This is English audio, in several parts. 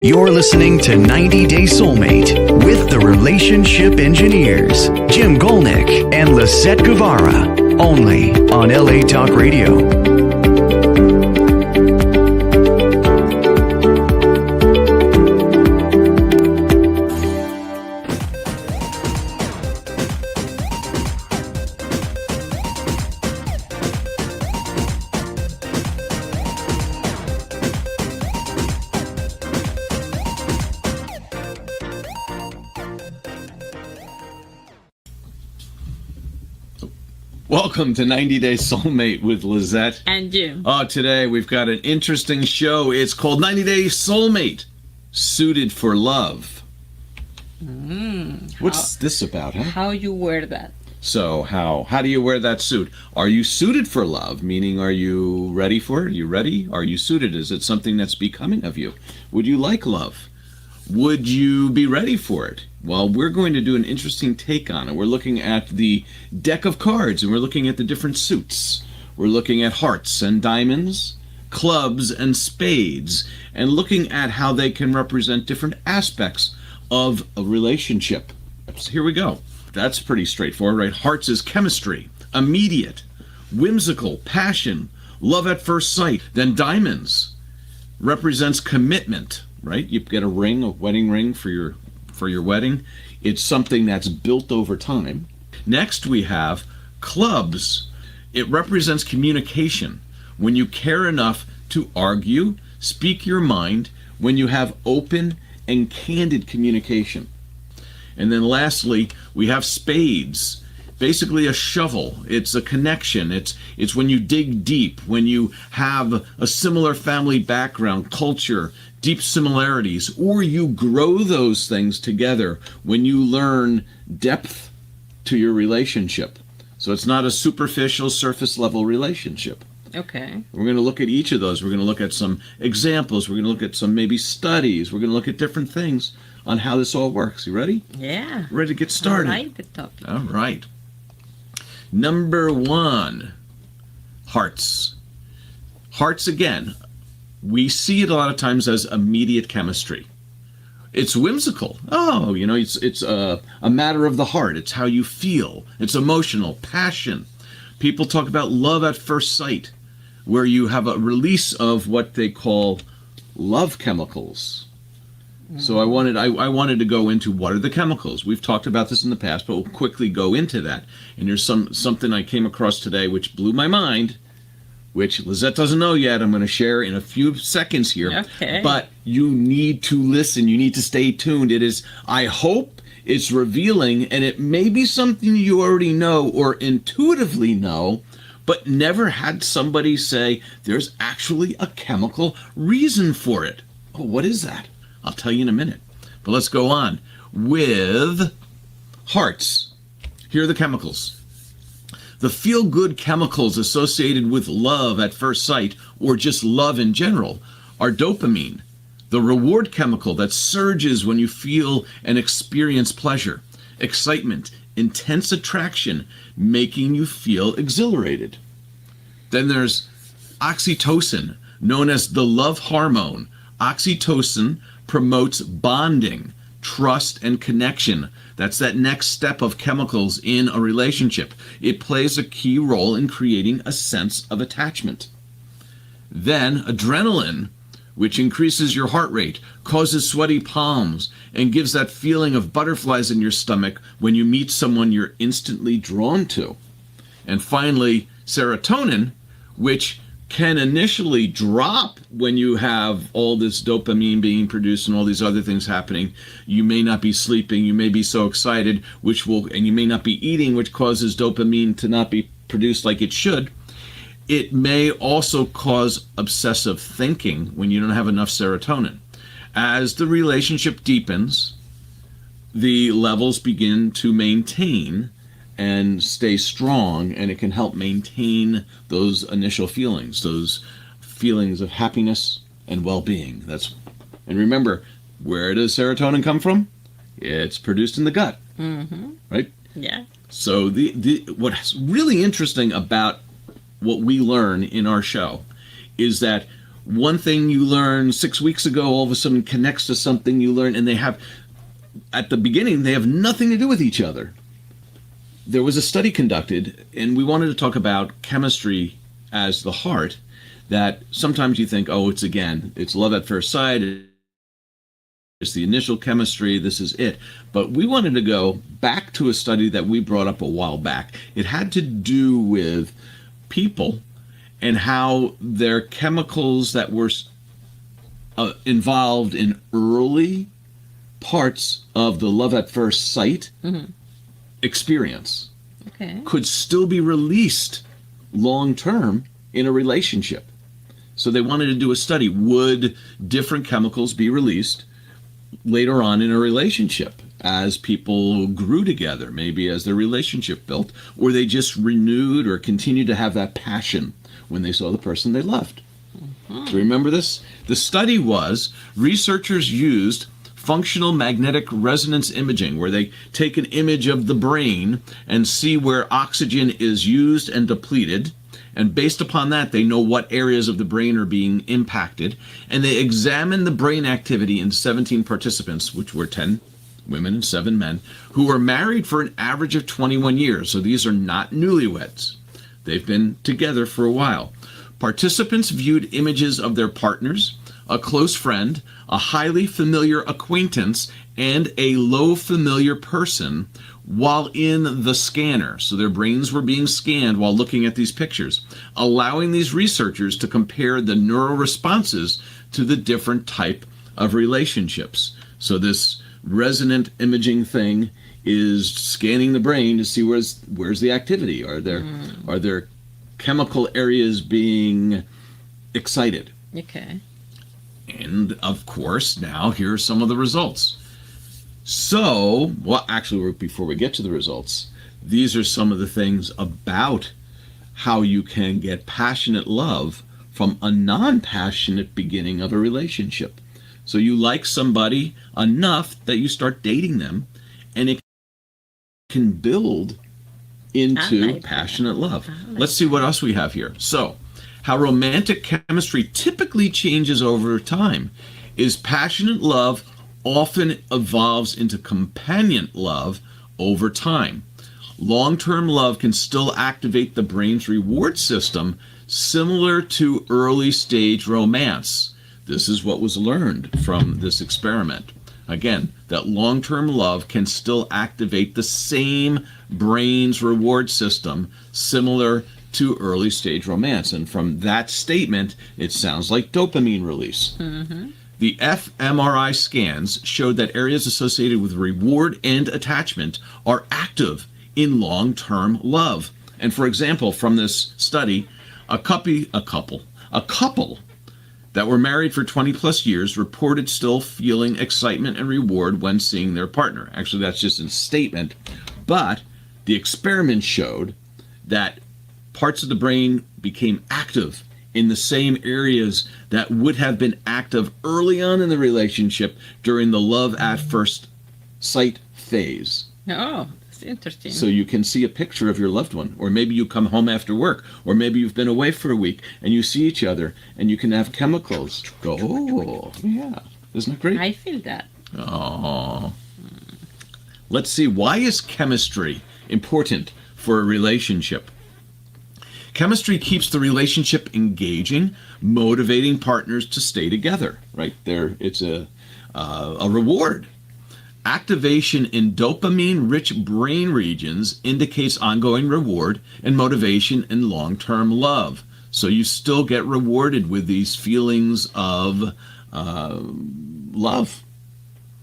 You're listening to 90 Day Soulmate with the Relationship Engineers, Jim Golnick and Lisett Guevara, only on LA Talk Radio. Welcome to 90 Day Soulmate with Lisett and Jim. Today we've got an interesting show. It's called 90 Day Soulmate, Suited for Love. What's this about, huh? How you wear that? So how do you wear that suit? Are you suited for love? Meaning, are you ready for it? Are you ready? Are you suited? Is it something that's becoming of you? Would you like love? Would you be ready for it? Well, we're going to do an interesting take on it. We're looking at the deck of cards, and we're looking at the different suits. We're looking at hearts and diamonds, clubs and spades, and looking at how they can represent different aspects of a relationship. So here we go. That's pretty straightforward, right? Hearts is chemistry, immediate, whimsical, passion, love at first sight. Then diamonds represents commitment, right? You get a ring, a wedding ring for your wedding. It's something that's built over time. Next we have clubs. It represents communication. When you care enough to argue, speak your mind, when you have open and candid communication. And then lastly, we have spades. Basically a shovel. It's a connection. It's when you dig deep, when you have a similar family background, culture, deep similarities, or you grow those things together when you learn depth to your relationship. So it's not a superficial, surface level relationship. Okay. We're going to look at each of those. We're going to look at some examples. We're going to look at some maybe studies. We're going to look at different things on how this all works. You ready? Yeah. Ready to get started? I like the topic. All right. Number one, hearts. Hearts, again, we see it a lot of times as immediate chemistry. It's whimsical. Oh, it's a matter of the heart. It's how you feel. It's emotional, passion. People talk about love at first sight, where you have a release of what they call love chemicals. So I wanted to go into what are the chemicals. We've talked about this in the past, but we'll quickly go into that. And there's something I came across today which blew my mind, which Lisett doesn't know yet. I'm going to share in a few seconds here. Okay. But you need to listen. You need to stay tuned. It is, I hope it's revealing, and it may be something you already know or intuitively know, but never had somebody say there's actually a chemical reason for it. Oh, what is that? I'll tell you in a minute. But let's go on with hearts. Here are the chemicals. The feel-good chemicals associated with love at first sight, or just love in general, are dopamine, the reward chemical that surges when you feel and experience pleasure, excitement, intense attraction, making you feel exhilarated. Then there's oxytocin, known as the love hormone. Oxytocin promotes bonding, trust, and connection. That's that next step of chemicals in a relationship. It plays a key role in creating a sense of attachment. Then adrenaline, which increases your heart rate, causes sweaty palms, and gives that feeling of butterflies in your stomach when you meet someone you're instantly drawn to. And finally, serotonin, which can initially drop when you have all this dopamine being produced and all these other things happening. You may not be sleeping, you may be so excited, and you may not be eating, which causes dopamine to not be produced like it should. It may also cause obsessive thinking when you don't have enough serotonin. As the relationship deepens, the levels begin to maintain and stay strong, and it can help maintain those initial feelings, those feelings of happiness and well-being. And remember, where does serotonin come from? It's produced in the gut, right? Yeah. So what's really interesting about what we learn in our show is that one thing you learned 6 weeks ago all of a sudden connects to something you learned, and they have, at the beginning, they have nothing to do with each other. There was a study conducted, and we wanted to talk about chemistry as the heart, that sometimes you think, oh, it's love at first sight, it's the initial chemistry, this is it. But we wanted to go back to a study that we brought up a while back. It had to do with people and how their chemicals that were involved in early parts of the love at first sight experience could still be released long term in a relationship. So they wanted to do a study. Would different chemicals be released later on in a relationship as people grew together, maybe as their relationship built, or they just renewed or continued to have that passion when they saw the person they loved? Do you remember this? The study was researchers used functional magnetic resonance imaging, where they take an image of the brain and see where oxygen is used and depleted. And based upon that, they know what areas of the brain are being impacted. And they examined the brain activity in 17 participants, which were 10 women and 7 men, who were married for an average of 21 years. So these are not newlyweds. They've been together for a while. Participants viewed images of their partners, a close friend, a highly familiar acquaintance, and a low familiar person while in the scanner. So their brains were being scanned while looking at these pictures, allowing these researchers to compare the neural responses to the different type of relationships. So this resonant imaging thing is scanning the brain to see where's the activity. Are there chemical areas being excited? Okay. And of course, now here are some of the results. So, well, actually, before we get to the results, these are some of the things about how you can get passionate love from a non-passionate beginning of a relationship. So you like somebody enough that you start dating them, and it can build into passionate love. Let's see what else we have here. So, how romantic chemistry typically changes over time is passionate love often evolves into companion love over time. Long-term love can still activate the brain's reward system, similar to early stage romance. This is what was learned from this experiment. Again, that long-term love can still activate the same brain's reward system, similar to early stage romance. And from that statement, it sounds like dopamine release. The fMRI scans showed that areas associated with reward and attachment are active in long-term love. And for example, from this study, a couple that were married for 20 plus years reported still feeling excitement and reward when seeing their partner. Actually, that's just a statement. But the experiment showed that parts of the brain became active in the same areas that would have been active early on in the relationship during the love at first sight phase. Oh, that's interesting. So you can see a picture of your loved one, or maybe you come home after work, or maybe you've been away for a week and you see each other and you can have chemicals go, oh, yeah. Isn't it great? I feel that. Oh. Let's see, why is chemistry important for a relationship? Chemistry keeps the relationship engaging, motivating partners to stay together, right? It's a reward. Activation in dopamine-rich brain regions indicates ongoing reward and motivation in long-term love. So you still get rewarded with these feelings of love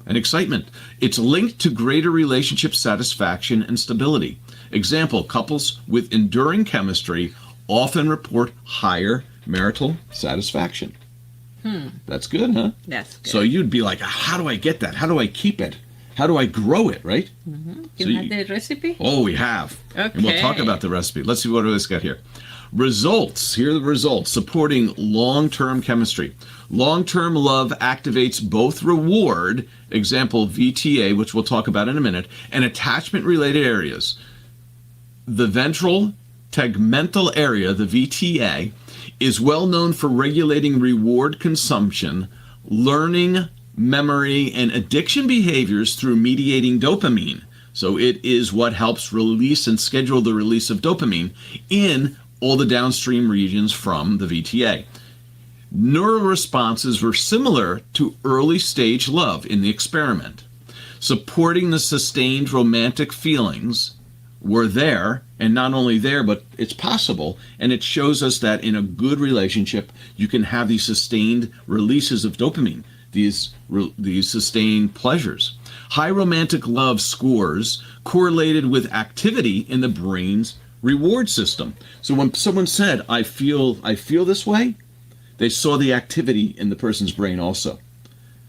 and excitement. It's linked to greater relationship satisfaction and stability. Example, couples with enduring chemistry often report higher marital satisfaction. That's good, huh? That's good. So you'd be like, how do I get that? How do I keep it? How do I grow it, right? You have the recipe? Oh, we have. Okay. And we'll talk about the recipe. Let's see what it's got here. Results. Here are the results supporting long-term chemistry. Long-term love activates both reward, example VTA, which we'll talk about in a minute, and attachment-related areas. The ventral tegmental area, the VTA, is well known for regulating reward consumption, learning, memory, and addiction behaviors through mediating dopamine. So it is what helps release and schedule the release of dopamine in all the downstream regions from the VTA. Neural responses were similar to early stage love in the experiment. Supporting the sustained romantic feelings were there, and not only there, but it's possible, and it shows us that in a good relationship, you can have these sustained releases of dopamine, these sustained pleasures. High romantic love scores correlated with activity in the brain's reward system. So when someone said, I feel this way, they saw the activity in the person's brain also.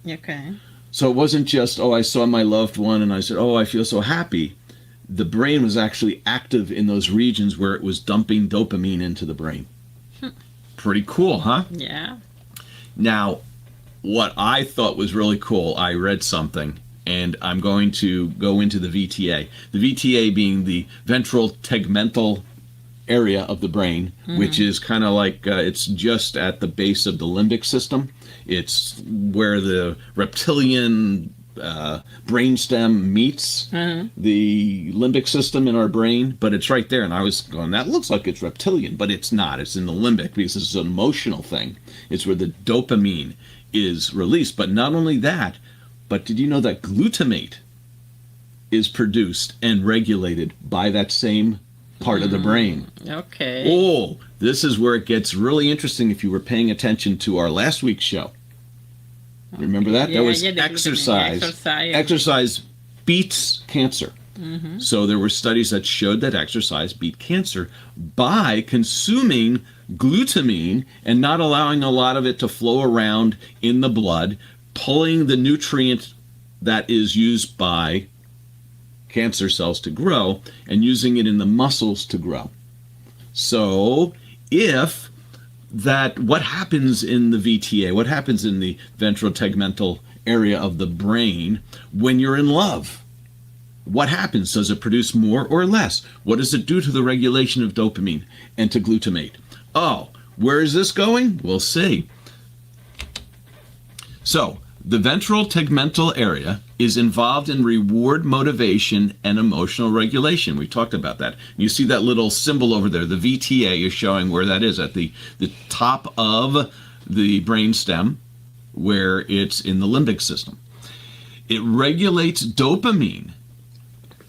Okay. So it wasn't just, I saw my loved one and I said, I feel so happy. The brain was actually active in those regions where it was dumping dopamine into the brain. Pretty cool, huh? Yeah. Now, what I thought was really cool, I read something, and I'm going to go into the VTA. The VTA being the ventral tegmental area of the brain, which is kind of like, it's just at the base of the limbic system. It's where the reptilian brainstem meets the limbic system in our brain, but it's right there. And I was going, that looks like it's reptilian, but it's not. It's in the limbic because it's an emotional thing. It's where the dopamine is released. But not only that, but did you know that glutamate is produced and regulated by that same part of the brain? Okay. Oh, this is where it gets really interesting if you were paying attention to our last week's show. Remember that? Yeah, that was the exercise. Exercise beats cancer. So there were studies that showed that exercise beat cancer by consuming glutamine and not allowing a lot of it to flow around in the blood, pulling the nutrient that is used by cancer cells to grow and using it in the muscles to grow. So if what happens in the VTA, what happens in the ventral tegmental area of the brain when you're in love? What happens? Does it produce more or less? What does it do to the regulation of dopamine and to glutamate? Oh, where is this going? We'll see. So, the ventral tegmental area is involved in reward motivation and emotional regulation. We talked about that. You see that little symbol over there. The VTA is showing where that is, at the top of the brainstem, where it's in the limbic system. It regulates dopamine,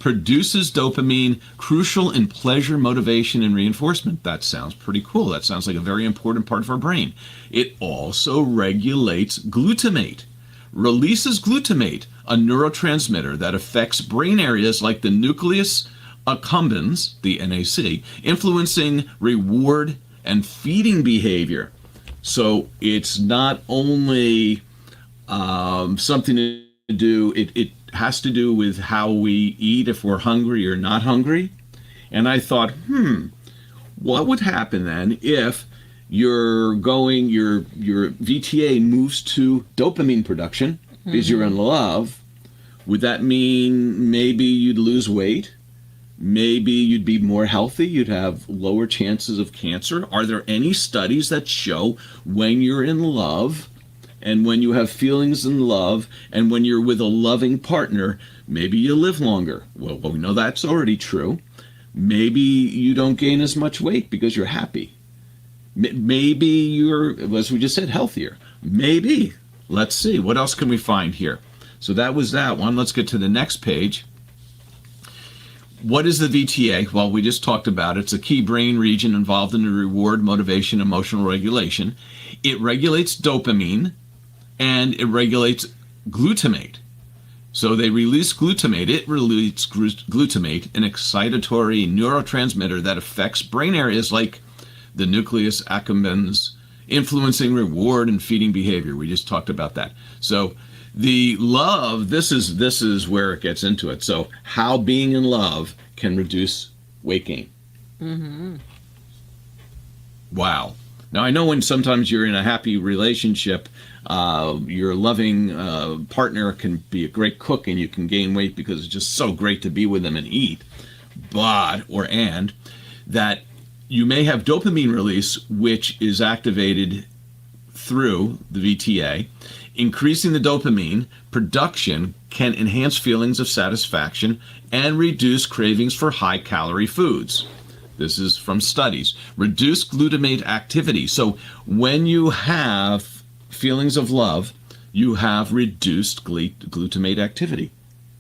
produces dopamine, crucial in pleasure, motivation, and reinforcement. That sounds pretty cool. That sounds like a very important part of our brain. It also regulates glutamate. Releases glutamate, a neurotransmitter that affects brain areas like the nucleus accumbens, the NAC, influencing reward and feeding behavior. So it's not only something to do, it has to do with how we eat, if we're hungry or not hungry. And I thought, what would happen then if your VTA moves to dopamine production because you're in love? Would that mean maybe you'd lose weight? Maybe you'd be more healthy? You'd have lower chances of cancer? Are there any studies that show when you're in love and when you have feelings in love and when you're with a loving partner, maybe you live longer? Well, we know that's already true. Maybe you don't gain as much weight because you're happy. Maybe you're, as we just said, healthier. Maybe. Let's see. What else can we find here? So that was that one. Let's get to the next page. What is the VTA? Well, we just talked about it. It's a key brain region involved in the reward, motivation, emotional regulation. It regulates dopamine and it regulates glutamate. So they release glutamate. It releases glutamate, an excitatory neurotransmitter that affects brain areas like the nucleus accumbens, influencing reward and feeding behavior. We just talked about that. So the love, this is where it gets into it. So how being in love can reduce weight gain. Wow. Now I know when sometimes you're in a happy relationship, your loving partner can be a great cook and you can gain weight because it's just so great to be with them and eat. But, that you may have dopamine release, which is activated through the VTA. Increasing the dopamine production can enhance feelings of satisfaction and reduce cravings for high-calorie foods. This is from studies. Reduce glutamate activity. So when you have feelings of love, you have reduced glutamate activity.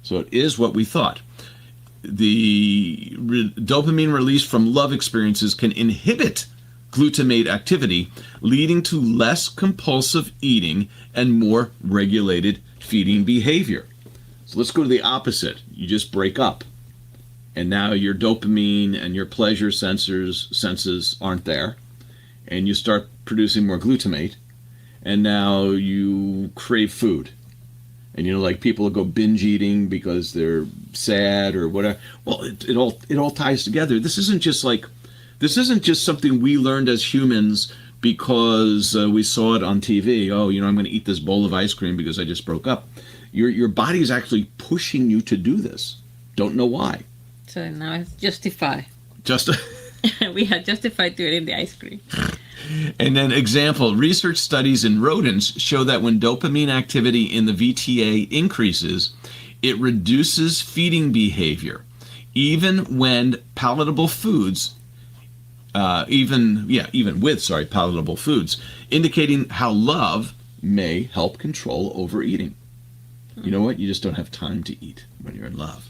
So it is what we thought. The dopamine release from love experiences can inhibit glutamate activity, leading to less compulsive eating and more regulated feeding behavior. So let's go to the opposite. You just break up, and now your dopamine and your pleasure senses aren't there, and you start producing more glutamate, and now you crave food. And like people will go binge eating because they're sad or whatever. Well, it all ties together. This isn't just something we learned as humans because we saw it on TV. Oh, I'm going to eat this bowl of ice cream because I just broke up. Your body is actually pushing you to do this. Don't know why. So now it's justified. Just We had justified to eating the ice cream. And then example, research studies in rodents show that when dopamine activity in the VTA increases, it reduces feeding behavior, even when palatable foods, even with palatable foods, indicating how love may help control overeating. You know what? You just don't have time to eat when you're in love.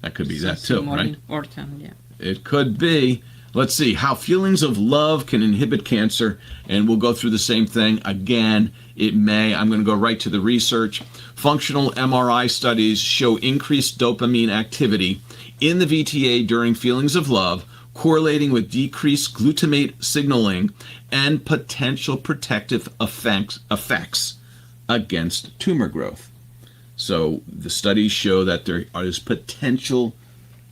That could be that too, more right? Important, yeah. It could be. Let's see how feelings of love can inhibit cancer, and we'll go through the same thing again. It may. I'm going to go right to the research. Functional MRI studies show increased dopamine activity in the VTA during feelings of love, correlating with decreased glutamate signaling and potential protective effects against tumor growth. So the studies show that there is potential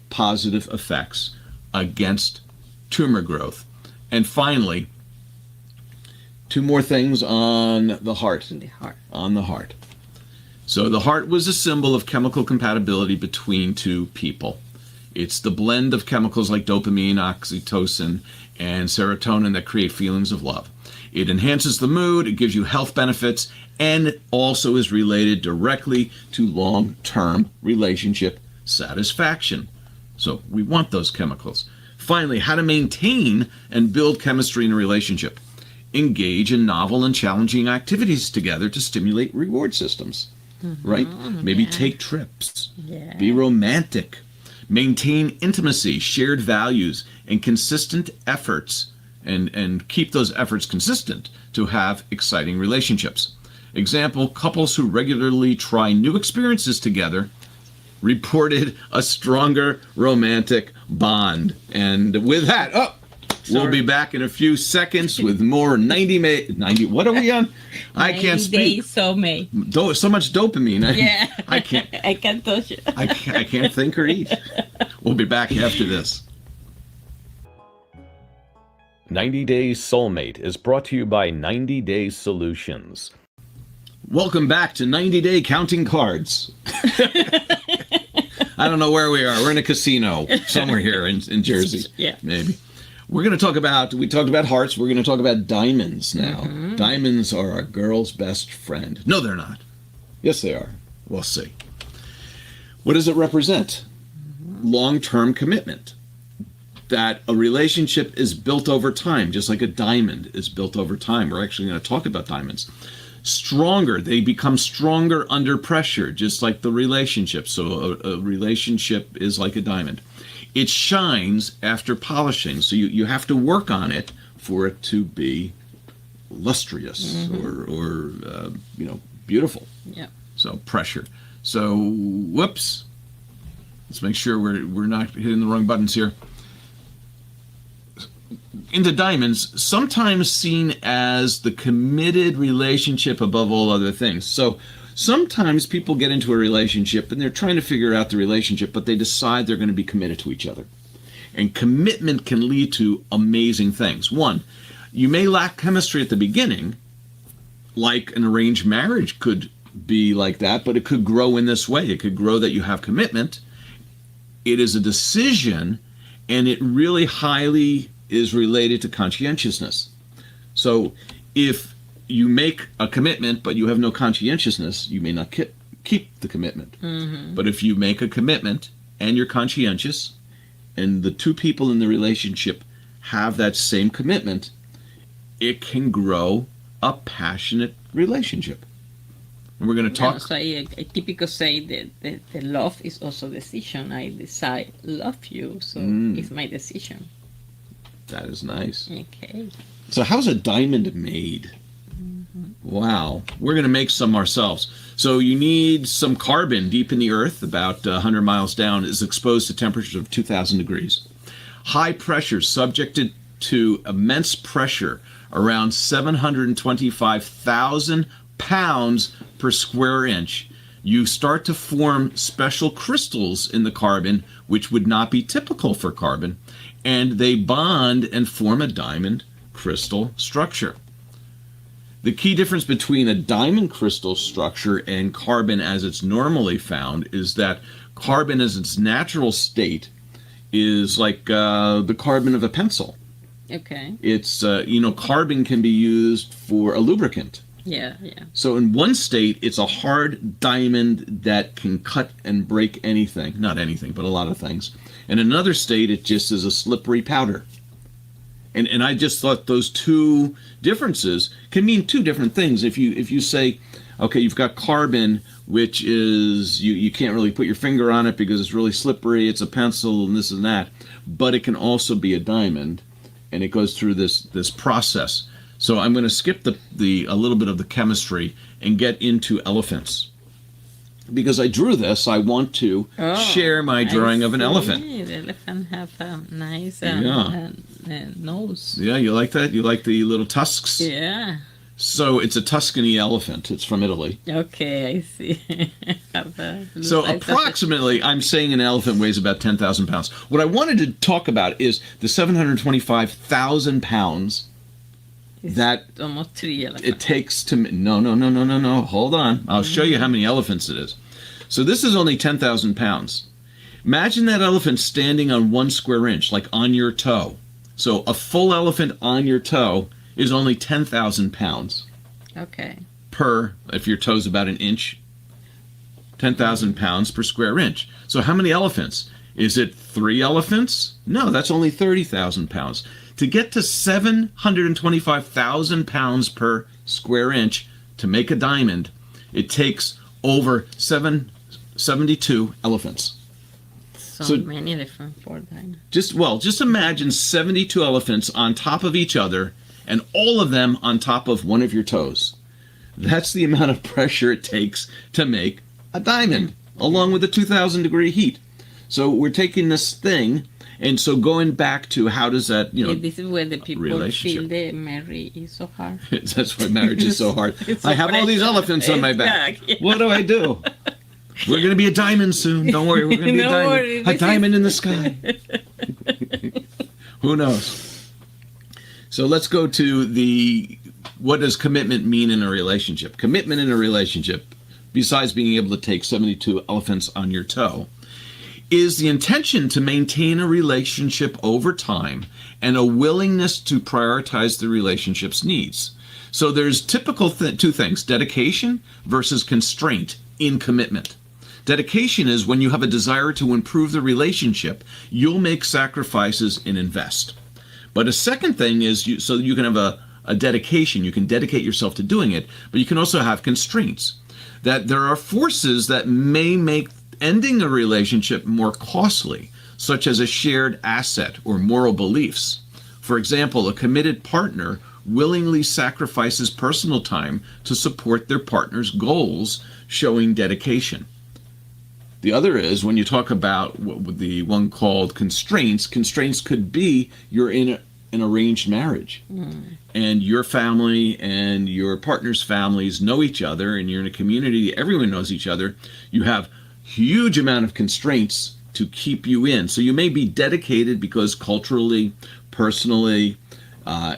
positive effects against tumor growth. And finally, two more things on the heart. On the heart. So the heart was a symbol of chemical compatibility between two people. It's the blend of chemicals like dopamine, oxytocin, and serotonin that create feelings of love. It enhances the mood, it gives you health benefits, and it also is related directly to long-term relationship satisfaction. So we want those chemicals. Finally, how to maintain and build chemistry in a relationship. Engage in novel and challenging activities together to stimulate reward systems. Right? Maybe take trips. Yeah. Be romantic. Maintain intimacy, shared values, and consistent efforts, and keep those efforts consistent to have exciting relationships. Example, couples who regularly try new experiences together reported a stronger romantic bond. And with that, we'll be back in a few seconds with more 90, what are we on? I can't speak. 90 Day Soulmate. So much dopamine. I can't. I can't touch it. I can't think or eat. We'll be back after this. 90 Days Soulmate is brought to you by 90 Day Solutions. Welcome back to 90 Day Counting Cards. I don't know where we are. We're in a casino somewhere here in Jersey. Yeah. Maybe. We talked about hearts. We're going to talk about diamonds now. Mm-hmm. Diamonds are a girl's best friend. No, they're not. Yes, they are. We'll see. What does it represent? Mm-hmm. Long-term commitment. That a relationship is built over time, just like a diamond is built over time. We're actually going to talk about diamonds. Stronger. They become stronger under pressure, just like the relationship. So a relationship is like a diamond. It shines after polishing, so you have to work on it for it to be lustrous or beautiful. Yeah. So pressure. So whoops. Let's make sure we're not hitting the wrong buttons here. Into diamonds, sometimes seen as the committed relationship above all other things. So sometimes people get into a relationship and they're trying to figure out the relationship, but they decide they're going to be committed to each other. And commitment can lead to amazing things. One, you may lack chemistry at the beginning, like an arranged marriage could be like that, but it could grow in this way. It could grow that you have commitment. It is a decision, and it really highly is related to conscientiousness. So if you make a commitment but you have no conscientiousness, you may not keep the commitment. But if you make a commitment and you're conscientious, and the two people in the relationship have that same commitment, it can grow a passionate relationship. And we're going to talk. So I typically say that the love is also decision. I decide love you, so it's my decision. That is nice. Okay. So how's a diamond made? Wow. We're going to make some ourselves. So you need some carbon deep in the earth, about 100 miles down, is exposed to temperatures of 2,000 degrees. High pressure, subjected to immense pressure, around 725,000 pounds per square inch. You start to form special crystals in the carbon, which would not be typical for carbon, and they bond and form a diamond crystal structure. The key difference between a diamond crystal structure and carbon as it's normally found is that carbon as its natural state is like the carbon of a pencil. Okay. It's, carbon can be used for a lubricant. Yeah. So in one state, it's a hard diamond that can cut and break anything. Not anything, but a lot of things. In another state, it just is a slippery powder. And I just thought those two differences can mean two different things. If you say, okay, you've got carbon, which is, you can't really put your finger on it because it's really slippery, it's a pencil and this and that, but it can also be a diamond, and it goes through this process. So I'm going to skip a little bit of the chemistry and get into elephants. Because I drew this, I want to share my drawing of an elephant. The elephant have a nice nose. Yeah, you like that? You like the little tusks? Yeah. So it's a Tuscany elephant. It's from Italy. Okay, I see. So approximately, I'm saying an elephant weighs about 10,000 pounds. What I wanted to talk about is the 725,000 pounds that almost 3 elephants. It takes to... No. Hold on. I'll show you how many elephants it is. So this is only 10,000 pounds. Imagine that elephant standing on 1 square inch, like on your toe. So a full elephant on your toe is only 10,000 pounds. Okay. If your toe's about an inch, 10,000 pounds per square inch. So how many elephants? Is it 3 elephants? No, that's only 30,000 pounds. To get to 725,000 pounds per square inch to make a diamond, it takes over 72 elephants. So many elephants for diamond. Just imagine 72 elephants on top of each other, and all of them on top of one of your toes. That's the amount of pressure it takes to make a diamond, along with the 2,000 degree heat. So we're taking this thing. And so going back to how does that, this is where the people feel the marriage is so hard. That's why marriage is so hard. So I have all these elephants on my back. Yeah. What do I do? We're going to be a diamond soon. Don't worry. We're going to be a diamond. A diamond in the sky. Who knows? So let's go to what does commitment mean in a relationship? Commitment in a relationship, besides being able to take 72 elephants on your toe, is the intention to maintain a relationship over time and a willingness to prioritize the relationship's needs. So there's typical two things, dedication versus constraint in commitment. Dedication is when you have a desire to improve the relationship, you'll make sacrifices and invest. But a second thing is, so you can have a dedication, you can dedicate yourself to doing it, but you can also have constraints. That there are forces that may make ending a relationship more costly, such as a shared asset or moral beliefs. For example, a committed partner willingly sacrifices personal time to support their partner's goals, showing dedication. The other is when you talk about the one called constraints. Constraints could be you're in an arranged marriage, and your family and your partner's families know each other, and you're in a community, everyone knows each other. You have huge amount of constraints to keep you in. So you may be dedicated because culturally, personally,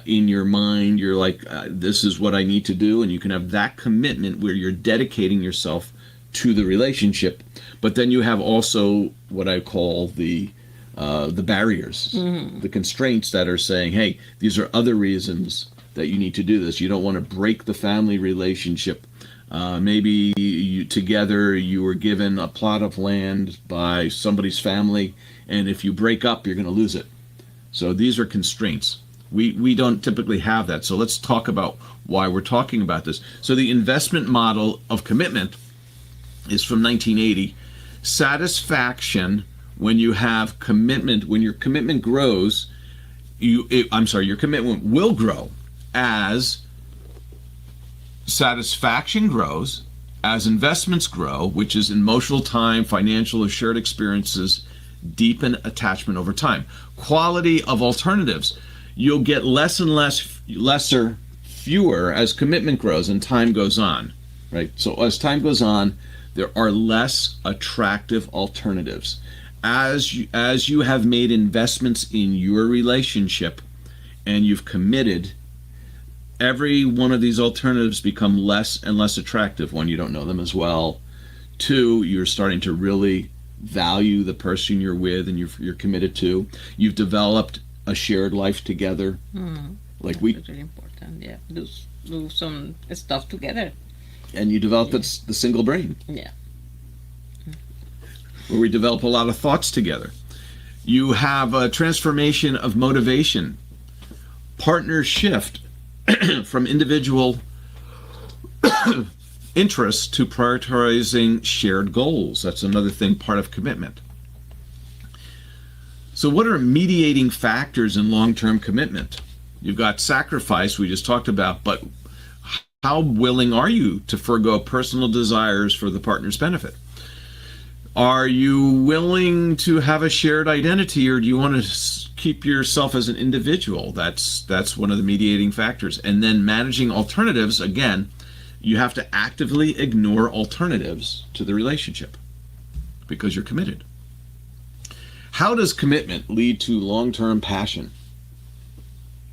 in your mind, you're like, this is what I need to do. And you can have that commitment where you're dedicating yourself to the relationship. But then you have also what I call the the barriers, the constraints that are saying, hey, these are other reasons that you need to do this. You don't want to break the family relationship. Maybe together you were given a plot of land by somebody's family, and if you break up, you're going to lose it. So these are constraints. We don't typically have that. So let's talk about why we're talking about this. So the investment model of commitment is from 1980. Satisfaction, when you have commitment, when your commitment grows, your commitment will grow as satisfaction grows, as investments grow, which is emotional time, financial or shared experiences, deepen attachment over time. Quality of alternatives. You'll get less and fewer as commitment grows and time goes on, right? So as time goes on, there are less attractive alternatives. As you have made investments in your relationship and you've committed, every one of these alternatives become less and less attractive. One, you don't know them as well. Two, you're starting to really value the person you're with and you're committed to. You've developed a shared life together. That's really important. Yeah, do some stuff together. And you develop the single brain. Yeah. Where we develop a lot of thoughts together. You have a transformation of motivation. Partners shift from individual interests to prioritizing shared goals. That's another thing, part of commitment. So what are mediating factors in long-term commitment? You've got sacrifice, we just talked about, but how willing are you to forego personal desires for the partner's benefit? Are you willing to have a shared identity, or do you want to keep yourself as an individual? That's one of the mediating factors. And then managing alternatives, again, you have to actively ignore alternatives to the relationship because you're committed. How does commitment lead to long-term passion?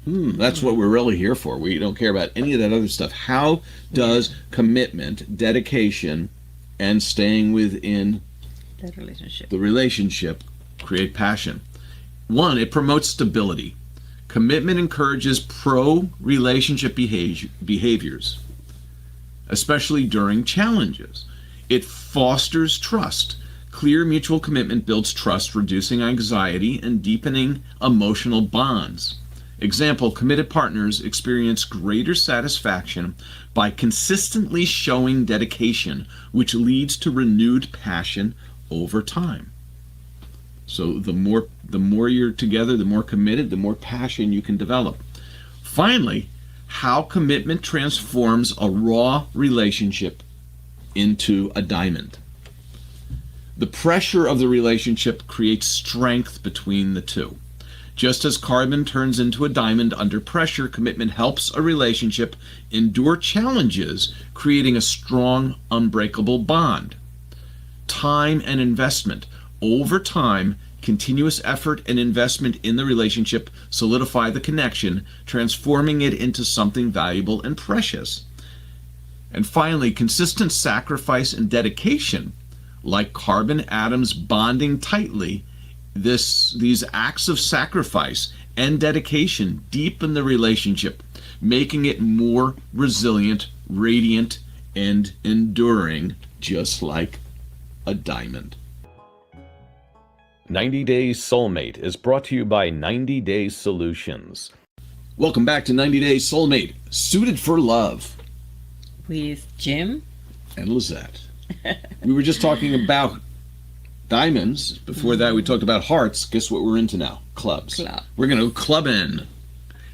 That's what we're really here for. We don't care about any of that other stuff. How does commitment, dedication, and staying within the relationship create passion? One, it promotes stability. Commitment encourages pro-relationship behaviors, especially during challenges. It fosters trust. Clear mutual commitment builds trust, reducing anxiety and deepening emotional bonds. Example, committed partners experience greater satisfaction by consistently showing dedication, which leads to renewed passion over time. So the more you're together, the more committed, the more passion you can develop. Finally, how commitment transforms a raw relationship into a diamond. The pressure of the relationship creates strength between the two. Just as carbon turns into a diamond under pressure, commitment helps a relationship endure challenges, creating a strong, unbreakable bond. Time and investment. Over time, continuous effort and investment in the relationship solidify the connection, transforming it into something valuable and precious. And finally, consistent sacrifice and dedication, like carbon atoms bonding tightly, these acts of sacrifice and dedication deepen the relationship, making it more resilient, radiant, and enduring, just like a diamond. 90 Days Soulmate is brought to you by 90 Days Solutions. Welcome back to 90 Days Soulmate, suited for love. With Jim and Lisett. We were just talking about diamonds. Before that, we talked about hearts. Guess what we're into now? Clubs. We're going to club in.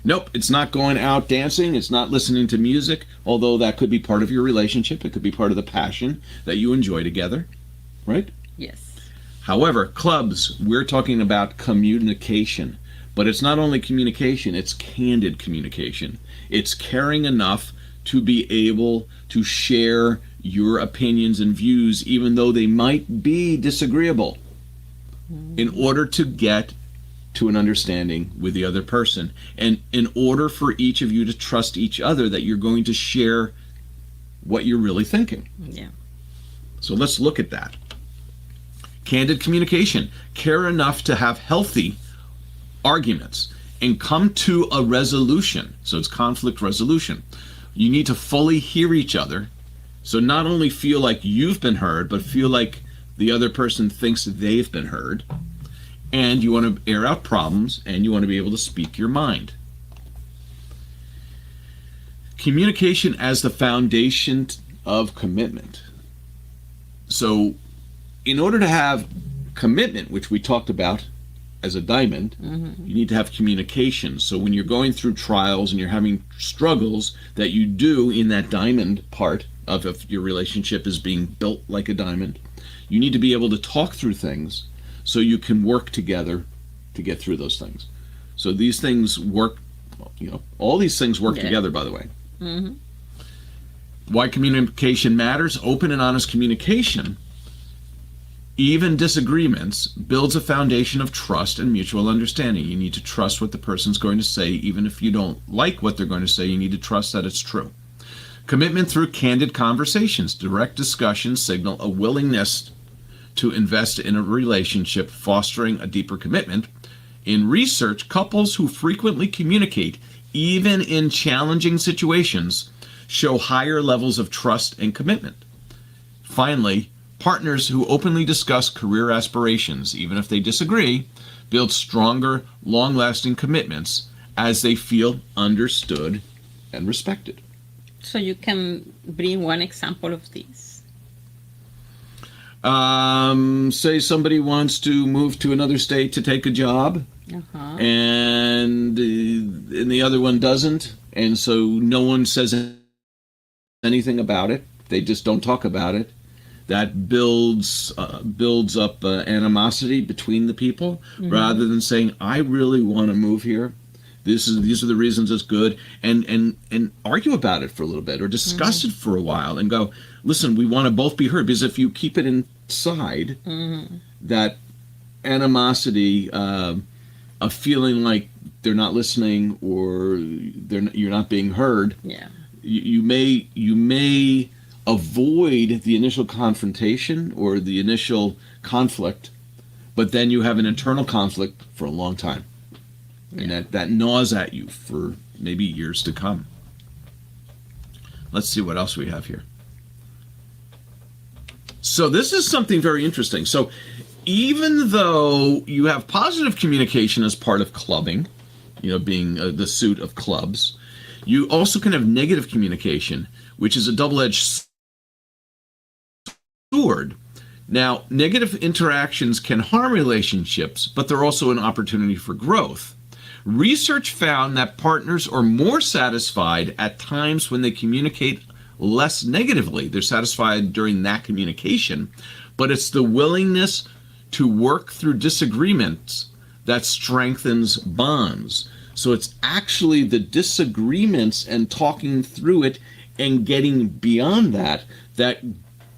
Nope, it's not going out dancing. It's not listening to music, although that could be part of your relationship. It could be part of the passion that you enjoy together, right? Yes. However, clubs, we're talking about communication. But it's not only communication, it's candid communication. It's caring enough to be able to share your opinions and views, even though they might be disagreeable, in order to get to an understanding with the other person. And in order for each of you to trust each other that you're going to share what you're really thinking. Yeah. So let's look at that. Candid communication. Care enough to have healthy arguments and come to a resolution. So it's conflict resolution. You need to fully hear each other. So not only feel like you've been heard, but feel like the other person thinks they've been heard. And you want to air out problems, and you want to be able to speak your mind. Communication as the foundation of commitment. So in order to have commitment, which we talked about as a diamond, you need to have communication. So when you're going through trials and you're having struggles that you do in that diamond part of if your relationship is being built like a diamond, you need to be able to talk through things so you can work together to get through those things. So these things work, all these things work together, by the way. Why communication matters? Open and honest communication, even disagreements, builds a foundation of trust and mutual understanding. You need to trust what the person's going to say. Even if you don't like what they're going to say, you need to trust that it's true. Commitment through candid conversations. Direct discussions signal a willingness to invest in a relationship, fostering a deeper commitment. In research, couples who frequently communicate, even in challenging situations, show higher levels of trust and commitment. Finally, partners who openly discuss career aspirations, even if they disagree, build stronger, long-lasting commitments as they feel understood and respected. So you can bring one example of this. Say somebody wants to move to another state to take a job, and the other one doesn't, and so no one says anything about it. They just don't talk about it. That builds up animosity between the people, rather than saying, I really want to move here. These are the reasons it's good, and argue about it for a little bit, or discuss it for a while, and go, listen, we want to both be heard. Because if you keep it inside, that animosity of feeling like they're not listening or you're not being heard, you may avoid the initial confrontation or the initial conflict, but then you have an internal conflict for a long time. And that gnaws at you for maybe years to come. Let's see what else we have here. So this is something very interesting. So even though you have positive communication as part of clubbing, being the suit of clubs, you also can have negative communication, which is a double-edged sword. Now, negative interactions can harm relationships, but they're also an opportunity for growth. Research found that partners are more satisfied at times when they communicate less negatively. They're satisfied during that communication, but it's the willingness to work through disagreements that strengthens bonds. So it's actually the disagreements and talking through it and getting beyond that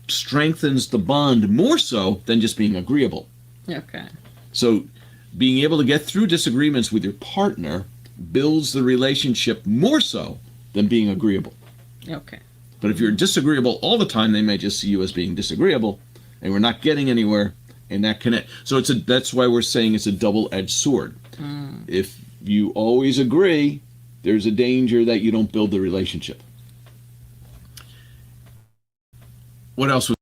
strengthens the bond more so than just being agreeable. Okay. So being able to get through disagreements with your partner builds the relationship more so than being agreeable. Okay. But if you're disagreeable all the time, they may just see you as being disagreeable, and we're not getting anywhere, and that connect. So that's why we're saying it's a double-edged sword. If you always agree, there's a danger that you don't build the relationship. What else was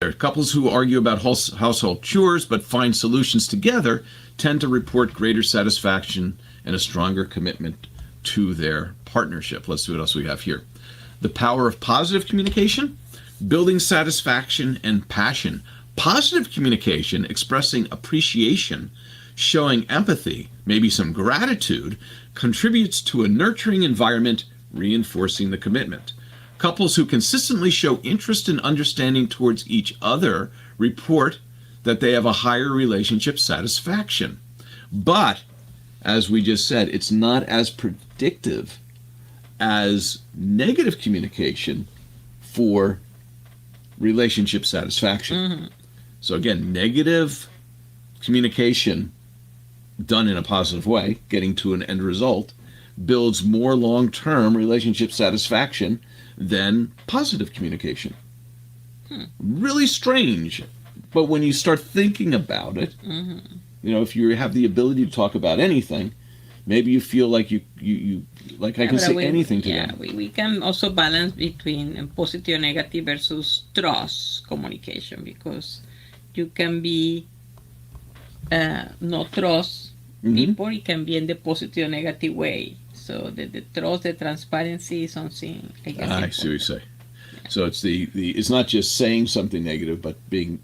there? Couples who argue about household chores but find solutions together tend to report greater satisfaction and a stronger commitment to their partnership. Let's see what else we have here. The power of positive communication, building satisfaction and passion. Positive communication, expressing appreciation, showing empathy, maybe some gratitude, contributes to a nurturing environment, reinforcing the commitment. Couples who consistently show interest and understanding towards each other report that they have a higher relationship satisfaction. But, as we just said, it's not as predictive as negative communication for relationship satisfaction. So again, negative communication done in a positive way, getting to an end result, builds more long-term relationship satisfaction than positive communication. Really strange But when you start thinking about it, if you have the ability to talk about anything, maybe you feel like you like I can say anything to them. We can also balance between positive and negative versus trust communication, because you can be not trust people. It can be in the positive or negative way. So the trust, the transparency is something, I guess. I see what you say. So it's it's not just saying something negative, but being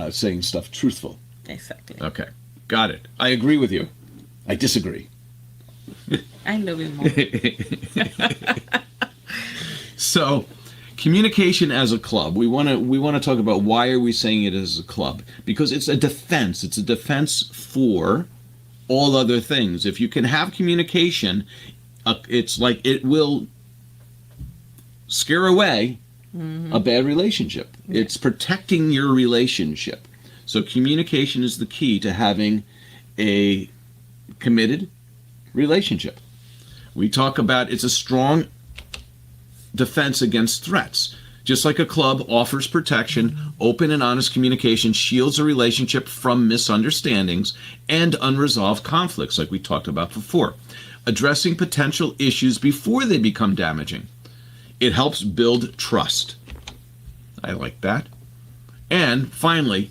saying stuff truthful. Exactly. Okay, got it. I agree with you. I disagree. I love you more. So, communication as a club. We want to talk about why are we saying it as a club? Because it's a defense. It's a defense for all other things. If you can have communication, it's like it will scare away a bad relationship. Yeah. It's protecting your relationship. So communication is the key to having a committed relationship. We talk about it's a strong defense against threats. Just like a club offers protection, open and honest communication shields a relationship from misunderstandings and unresolved conflicts, like we talked about before, addressing potential issues before they become damaging. It helps build trust. I like that. And finally,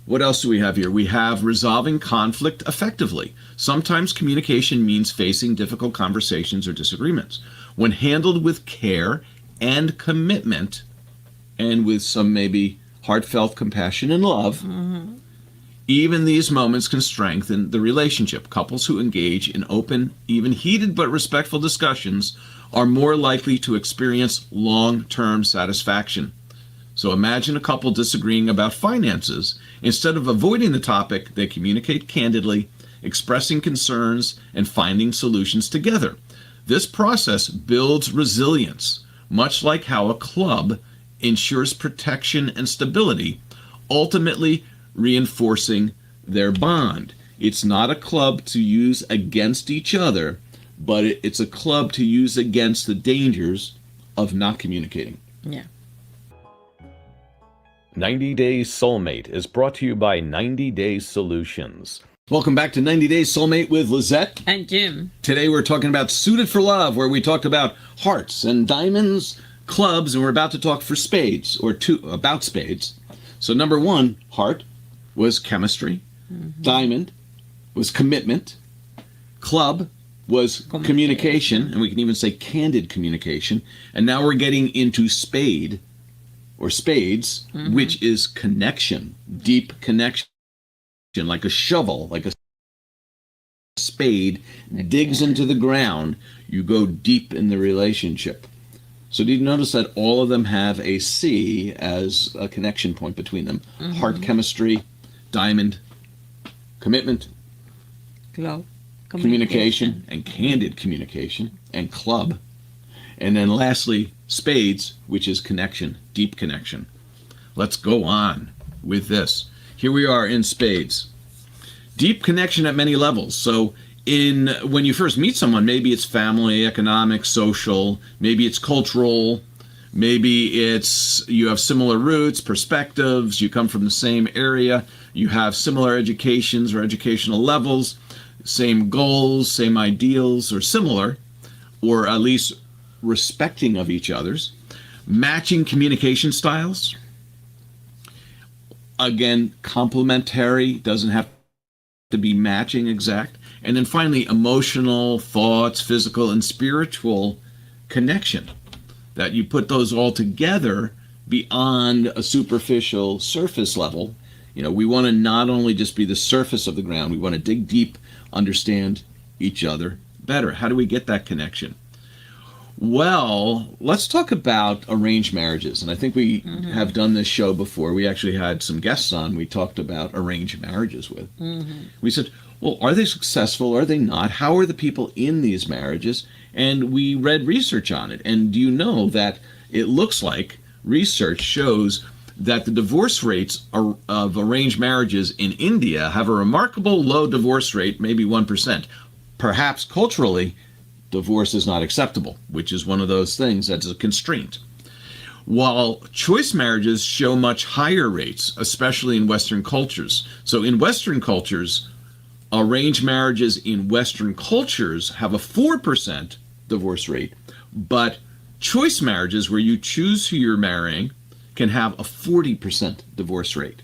what else do we have here? We have resolving conflict effectively. Sometimes communication means facing difficult conversations or disagreements. When handled with care and commitment, and with some maybe heartfelt compassion and love, even these moments can strengthen the relationship. Couples who engage in open, even heated but respectful discussions are more likely to experience long-term satisfaction. So imagine a couple disagreeing about finances. Instead of avoiding the topic, they communicate candidly, expressing concerns and finding solutions together. This process builds resilience, much like how a club ensures protection and stability, ultimately reinforcing their bond. It's not a club to use against each other, but it's a club to use against the dangers of not communicating. Yeah. 90 Days Soulmate is brought to you by 90 Days Solutions. Welcome back to 90 Days Soulmate with Lisett. And Jim. Today we're talking about Suited for Love, where we talked about hearts and diamonds, clubs, and we're about to talk for spades, about spades. So number one, heart, was chemistry. Diamond was commitment. Club was communication, and we can even say candid communication. And now we're getting into spade, or spades, which is connection, deep connection, like a shovel, like a spade digs into the ground. You go deep in the relationship. So did you notice that all of them have a C as a connection point between them? Heart, chemistry, diamond, commitment, Club. communication, and candid communication, and club. And then lastly, spades, which is connection, deep connection. Let's go on with this. Here we are in spades. Deep connection at many levels. So when you first meet someone, maybe it's family, economic, social, maybe it's cultural, maybe it's you have similar roots, perspectives, you come from the same area, you have similar educations or educational levels, same goals, same ideals, or similar, or at least respecting of each other's, matching communication styles. Again, complementary, doesn't have to be matching exact. And then finally, emotional, thoughts, physical, and spiritual connection. That you put those all together beyond a superficial surface level. We want to not only just be the surface of the ground, we want to dig deep, understand each other better. How do we get that connection? Well, let's talk about arranged marriages. And I think we have done this show before. We actually had some guests on we talked about arranged marriages with. We said, well, are they successful? Are they not? How are the people in these marriages? And we read research on it. And do you know that it looks like research shows that the divorce rates of arranged marriages in India have a remarkable low divorce rate, maybe 1%. Perhaps culturally, divorce is not acceptable, which is one of those things that's a constraint. while choice marriages show much higher rates, especially in Western cultures. So in Western cultures, arranged marriages in Western cultures have a 4% divorce rate, but choice marriages where you choose who you're marrying can have a 40% divorce rate.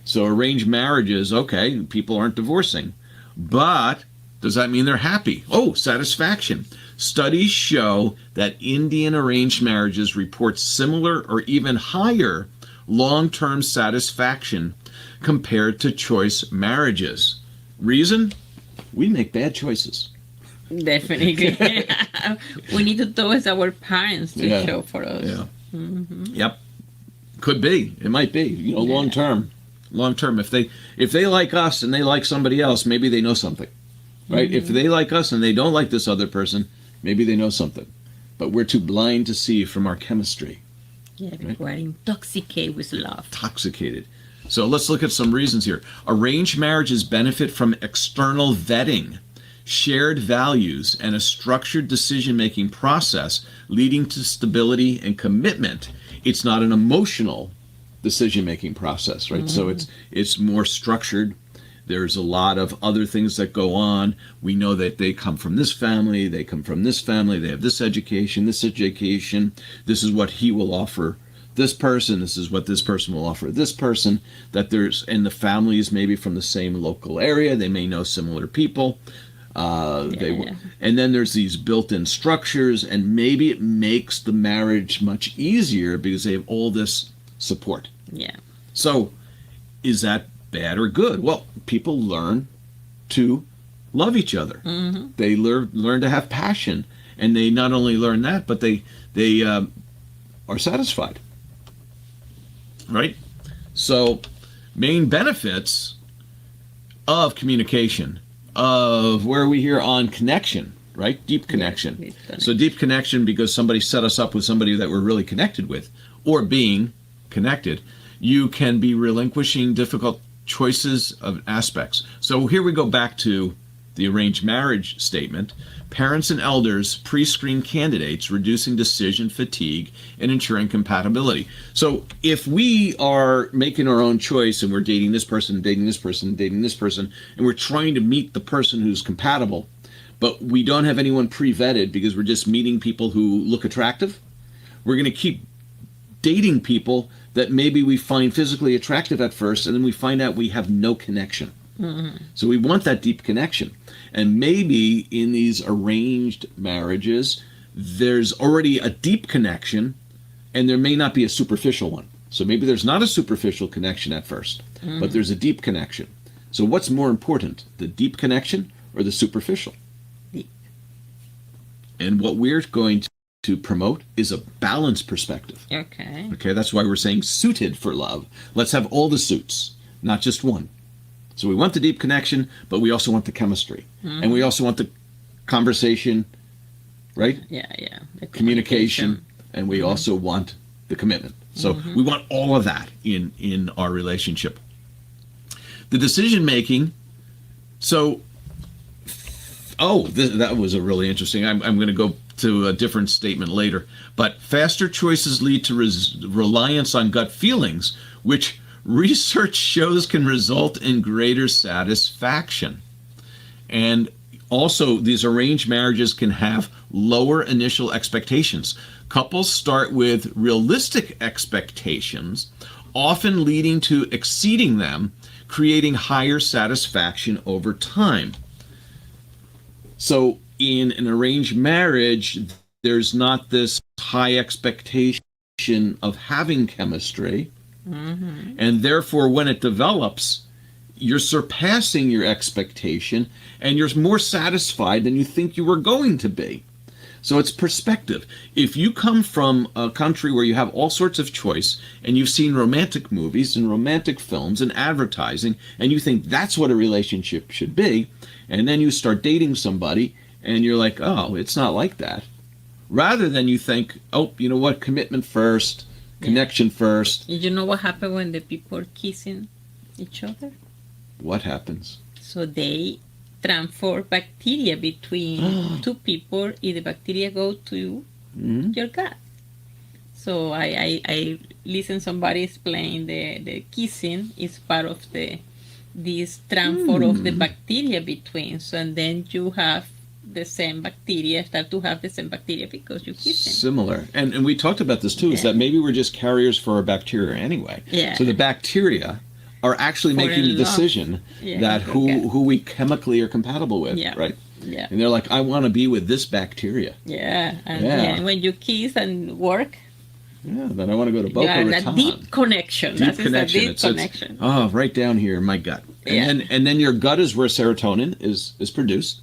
So arranged marriages, okay, people aren't divorcing, but does that mean they're happy? Oh, satisfaction. Studies show that Indian arranged marriages report similar or even higher long-term satisfaction compared to choice marriages. Reason? We make bad choices. Definitely. We need to towards our parents to show for us. Yeah. Yep. Could be. It might be. You know, long term. Long term. If they like us and they like somebody else, maybe they know something. Right? If they like us and they don't like this other person, maybe they know something. But we're too blind to see from our chemistry. Yeah, we're intoxicated with love. Intoxicated. So let's look at some reasons here. Arranged marriages benefit from external vetting, shared values, and a structured decision-making process leading to stability and commitment. It's not an emotional decision-making process, right? So it's more structured. There's a lot of other things that go on. We know that they come from this family, they come from this family, they have this education, this is what he will offer this person, this is what this person will offer this person, that there's, and the families maybe from the same local area, they may know similar people. And then there's these built-in structures, and maybe it makes the marriage much easier because they have all this support. Yeah. So is that bad or good? Well, people learn to love each other. They learn to have passion, and they not only learn that, but they are satisfied. Right? So main benefits of communication, of where we hear on connection, right? Deep connection. Deep connection. So deep connection because somebody set us up with somebody that we're really connected with, or being connected. You can be relinquishing difficult choices of aspects. So here we go back to the arranged marriage statement. Parents and elders pre-screen candidates, reducing decision fatigue and ensuring compatibility. So if we are making our own choice and we're dating this person, dating this person, dating this person, and we're trying to meet the person who's compatible, but we don't have anyone pre-vetted because we're just meeting people who look attractive, we're going to keep dating people that maybe we find physically attractive at first, and then we find out we have no connection. So we want that deep connection. And maybe in these arranged marriages, there's already a deep connection, and there may not be a superficial one. So maybe there's not a superficial connection at first, but there's a deep connection. So what's more important, the deep connection or the superficial? Deep. And what we're going to promote is a balanced perspective. Okay. Okay, that's why we're saying suited for love. Let's have all the suits, not just one. So we want the deep connection, but we also want the chemistry. And we also want the conversation, right? Yeah. The Communication. And we also want the commitment. So we want all of that in our relationship. The decision making. So, that was a really interesting. I'm going to go to a different statement later. But faster choices lead to reliance on gut feelings, which research shows can result in greater satisfaction. And also, these arranged marriages can have lower initial expectations. Couples start with realistic expectations, often leading to exceeding them, creating higher satisfaction over time. So in an arranged marriage, there's not this high expectation of having chemistry. And therefore, when it develops, you're surpassing your expectation and you're more satisfied than you think you were going to be. So it's perspective. If you come from a country where you have all sorts of choice and you've seen romantic movies and romantic films and advertising, and you think that's what a relationship should be, and then you start dating somebody and you're like, oh, it's not like that. Rather than you think, oh, you know what, commitment first, connection first. You know what happens when the people are kissing each other? What happens? So they transfer bacteria between two people, if the bacteria go to your gut. So I listen somebody explain the kissing is part of this transfer of the bacteria between. So and then you have the same bacteria, start to have the same bacteria because you kiss them. Similar. And we talked about this too, is that maybe we're just carriers for our bacteria anyway. Yeah. So the bacteria are actually Fall making in the love. decision Yeah, that okay. who we chemically are compatible with, Yeah. right? Yeah. And they're like, I want to be with this bacteria. Yeah. And Yeah. then when you kiss and work, Yeah, then I want to go to you Boca have Raton. that deep connection. Deep That is connection. a deep It's connection. oh, right down here in my gut. Yeah. And then your gut is where serotonin is produced,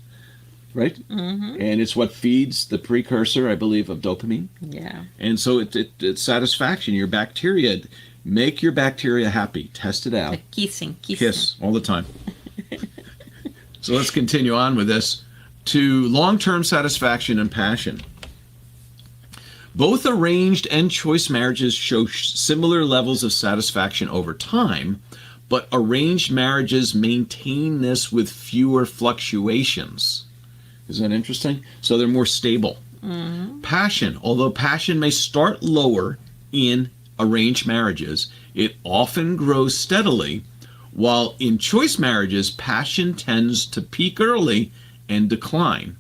right? Mm-hmm. And it's what feeds the precursor, I believe, of dopamine. Yeah. And so it's satisfaction. Your bacteria, make your bacteria happy. Test it out. The kissing. Kiss all the time. So let's continue on with this. To long-term satisfaction and passion. Both arranged and choice marriages show similar levels of satisfaction over time, but arranged marriages maintain this with fewer fluctuations. Isn't that interesting? So they're more stable. Mm-hmm. Passion, although passion may start lower in arranged marriages, it often grows steadily, while in choice marriages, passion tends to peak early and decline.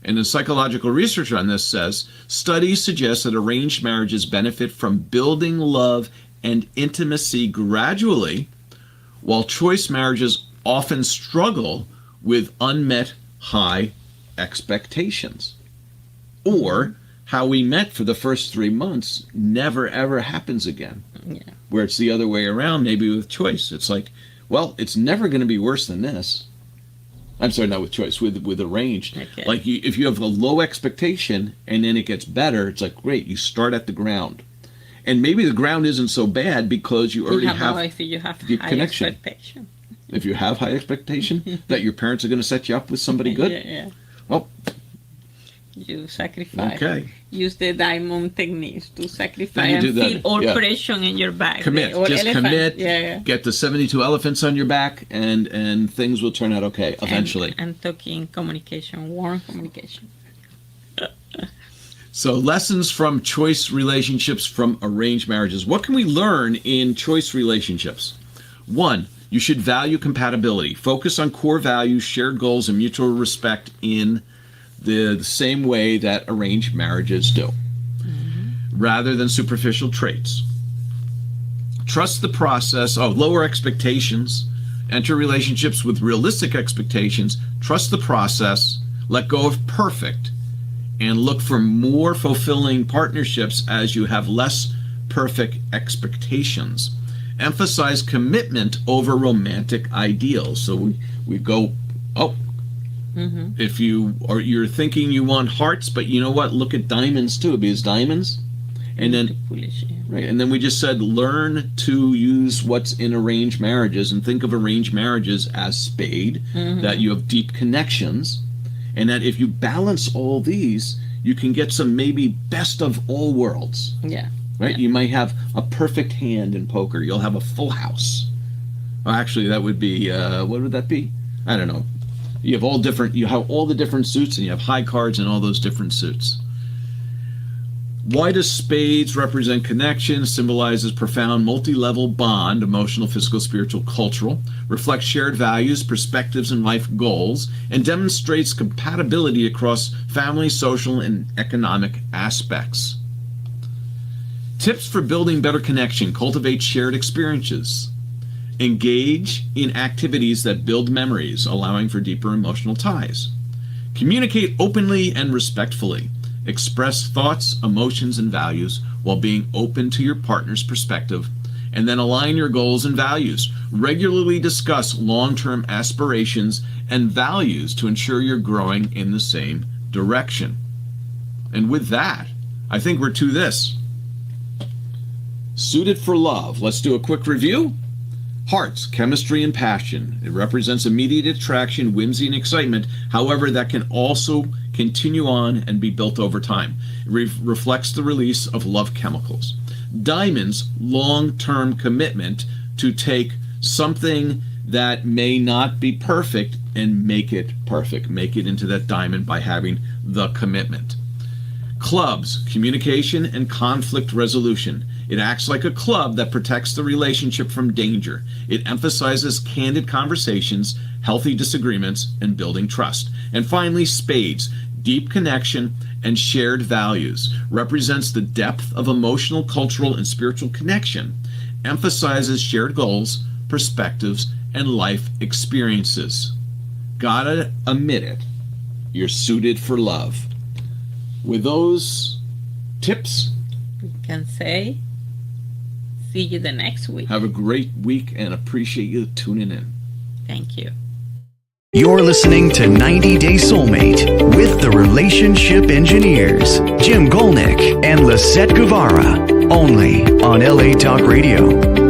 And the psychological research on this says, studies suggest that arranged marriages benefit from building love and intimacy gradually, while choice marriages often struggle with unmet high expectations. Or how we met for the first 3 months never ever happens again. Yeah. Where it's the other way around, maybe with choice. It's like, well, it's never going to be worse than this. I'm sorry, not with choice, with arranged. Okay. Like if you have a low expectation and then it gets better, it's like, great, you start at the ground. And maybe the ground isn't so bad because you already have if you have deep high connection. expectation. If you have high expectation that your parents are going to set you up with somebody good, Yeah. well, You sacrifice. okay. Use the diamond techniques to Then sacrifice you and do that, feel all yeah. pressure in your back. Commit. Or Just elephant. commit. Yeah. Get the 72 elephants on your back, and things will turn out okay eventually. And talking communication, warm communication. So lessons from choice relationships from arranged marriages. What can we learn in choice relationships? 1, you should value compatibility. Focus on core values, shared goals, and mutual respect in the same way that arranged marriages do, rather than superficial traits. Trust the process. Lower expectations. Enter relationships with realistic expectations. Trust the process. Let go of perfect. And look for more fulfilling partnerships as you have less perfect expectations. Emphasize commitment over romantic ideals. So we go, if you're thinking you want hearts, but you know what? Look at diamonds too, because diamonds. And then Foolish, yeah. right, and then we just said learn to use what's in arranged marriages and think of arranged marriages as spade, that you have deep connections, and that if you balance all these, you can get some maybe best of all worlds. Yeah. Right? Yeah. You might have a perfect hand in poker. You'll have a full house. Well, actually, that would be what would that be? I don't know. You have all the different suits, and you have high cards in all those different suits. Why does spades represent connection? Symbolizes profound multi-level bond, emotional, physical, spiritual, cultural, reflects shared values, perspectives, and life goals, and demonstrates compatibility across family, social, and economic aspects. Tips for building better connection. Cultivate shared experiences. Engage in activities that build memories, allowing for deeper emotional ties. Communicate openly and respectfully. Express thoughts, emotions, and values while being open to your partner's perspective, and then align your goals and values. Regularly discuss long-term aspirations and values to ensure you're growing in the same direction. And with that, I think we're to this. Suited for love. Let's do a quick review. Hearts, chemistry, and passion. It represents immediate attraction, whimsy, and excitement. However, that can also continue on and be built over time. It reflects the release of love chemicals. Diamonds, long-term commitment to take something that may not be perfect and make it perfect. Make it into that diamond by having the commitment. Clubs, communication and conflict resolution. It acts like a club that protects the relationship from danger. It emphasizes candid conversations, healthy disagreements, and building trust. And finally, spades, deep connection and shared values, represents the depth of emotional, cultural, and spiritual connection, emphasizes shared goals, perspectives, and life experiences. Gotta admit it, you're suited for love. With those tips, We can say, see you the next week. have a great week and appreciate you tuning in. Thank you. You're listening to 90 Day Soulmate with the Relationship Engineers, Jim Golnick and Lisett Guevara, only on LA Talk Radio.